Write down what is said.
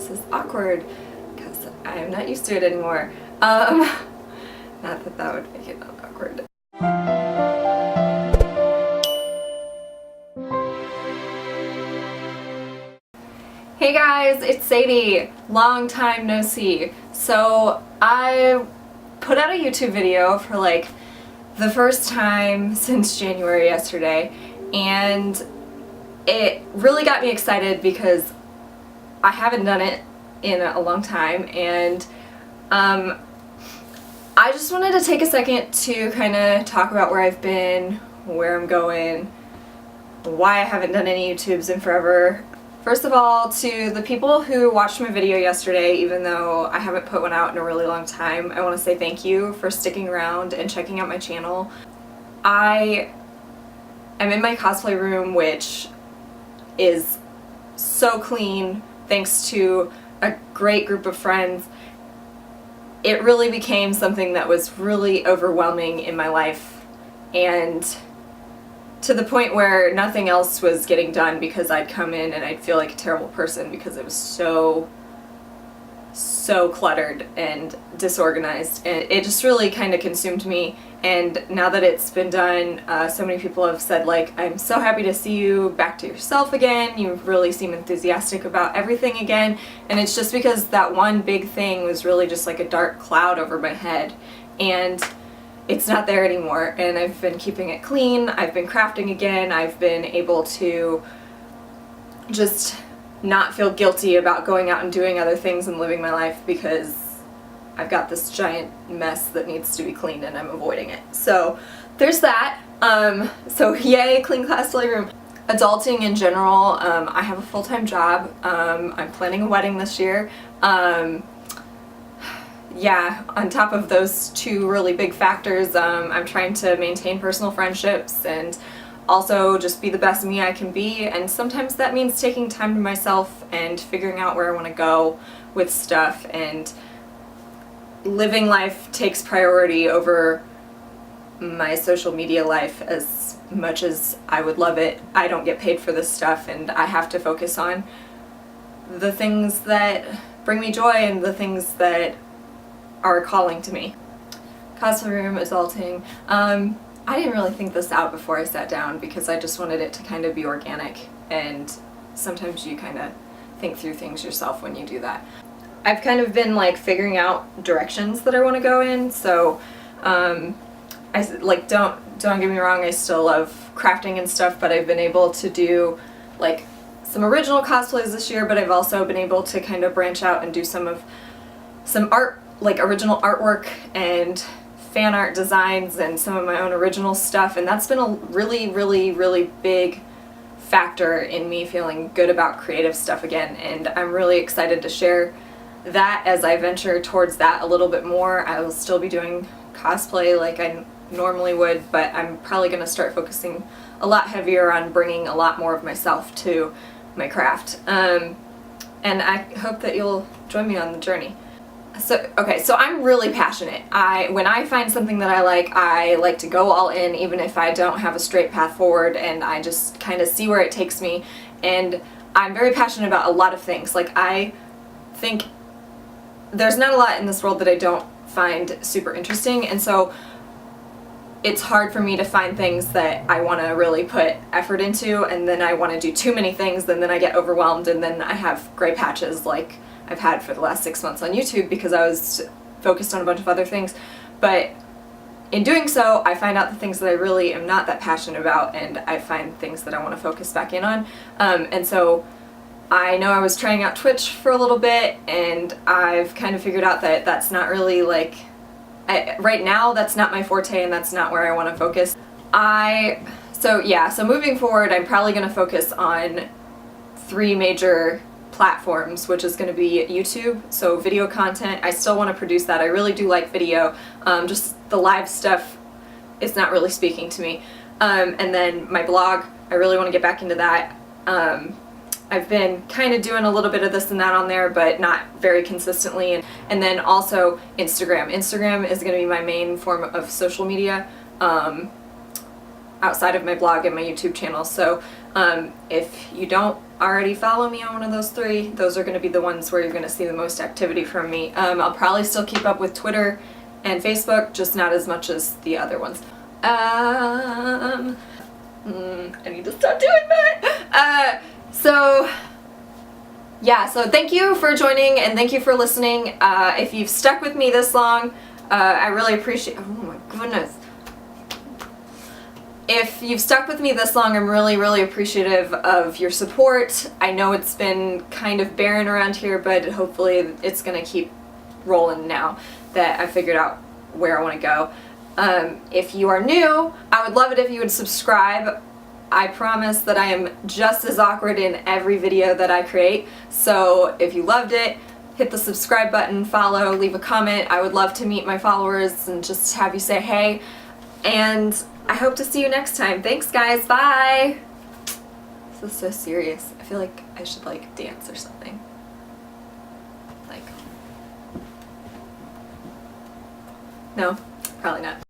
This is awkward because I am not used to it anymore. Not that that would make it not awkward. Hey guys, it's Sadie. Long time no see. So I put out a YouTube video for like the first time since January yesterday, and it really got me excited because I haven't done it in a long time, and I just wanted to take a second to kind of talk about where I've been, where I'm going, why I haven't done any YouTubes in forever. First of all, to the people who watched my video yesterday, even though I haven't put one out in a really long time, I want to say thank you for sticking around and checking out my channel. I am in my cosplay room, which is so clean thanks to a great group of friends. It really became something that was really overwhelming in my life, and to the point where nothing else was getting done because I'd come in and I'd feel like a terrible person because it was so cluttered and disorganized, and it just really kind of consumed me. And now that it's been done, so many people have said, like, I'm so happy to see you back to yourself again, you really seem enthusiastic about everything again, and it's just because that one big thing was really just like a dark cloud over my head, and it's not there anymore. And I've been keeping it clean, I've been crafting again, I've been able to just not feel guilty about going out and doing other things and living my life because I've got this giant mess that needs to be cleaned and I'm avoiding it. So there's that. So yay, clean cosplay room. Adulting in general, I have a full-time job. I'm planning a wedding this year. Yeah, on top of those two really big factors, I'm trying to maintain personal friendships and also just be the best me I can be, and sometimes that means taking time to myself and figuring out where I want to go with stuff, and living life takes priority over my social media life as much as I would love it. I don't get paid for this stuff, and I have to focus on the things that bring me joy and the things that are calling to me. Cosplay room, adulting. I didn't really think this out before I sat down because I just wanted it to kind of be organic, and sometimes you kind of think through things yourself when you do that. I've kind of been like figuring out directions that I want to go in, so I like don't get me wrong, I still love crafting and stuff, but I've been able to do like some original cosplays this year, but I've also been able to kind of branch out and do some art, like original artwork and fan art designs and some of my own original stuff, and that's been a really big factor in me feeling good about creative stuff again, and I'm really excited to share that as I venture towards that a little bit more. I will still be doing cosplay like I normally would, but I'm probably going to start focusing a lot heavier on bringing a lot more of myself to my craft, and I hope that you'll join me on the journey. So I'm really passionate. When I find something that I like to go all in, even if I don't have a straight path forward, and I just kind of see where it takes me. And I'm very passionate about a lot of things. Like, I think there's not a lot in this world that I don't find super interesting, and so it's hard for me to find things that I want to really put effort into, and then I want to do too many things, and then I get overwhelmed, and then I have gray patches like I've had for the last 6 months on YouTube because I was focused on a bunch of other things. But in doing so, I find out the things that I really am not that passionate about, and I find things that I want to focus back in on. And so I know I was trying out Twitch for a little bit, and I've kind of figured out that that's not really like, right now that's not my forte, and that's not where I want to focus. So moving forward, I'm probably going to focus on 3 major platforms, which is going to be YouTube, so video content. I still want to produce that. I really do like video. Just the live stuff is not really speaking to me. And then my blog, I really want to get back into that. I've been kind of doing a little bit of this and that on there, but not very consistently. And then also Instagram. Instagram is going to be my main form of social media outside of my blog and my YouTube channel. So if you don't already follow me on one of those three, those are going to be the ones where you're going to see the most activity from me. I'll probably still keep up with Twitter and Facebook, just not as much as the other ones. I need to stop doing that! So thank you for joining and thank you for listening. If you've stuck with me this long, I really appreciate, oh my goodness. If you've stuck with me this long, I'm really, really appreciative of your support. I know it's been kind of barren around here, but hopefully it's gonna keep rolling now that I've figured out where I want to go. If you are new, I would love it if you would subscribe. I promise that I am just as awkward in every video that I create, so if you loved it, hit the subscribe button, follow, leave a comment. I would love to meet my followers and just have you say hey, and I hope to see you next time. Thanks guys, bye! This is so serious. I feel like I should like dance or something. Like, no, probably not.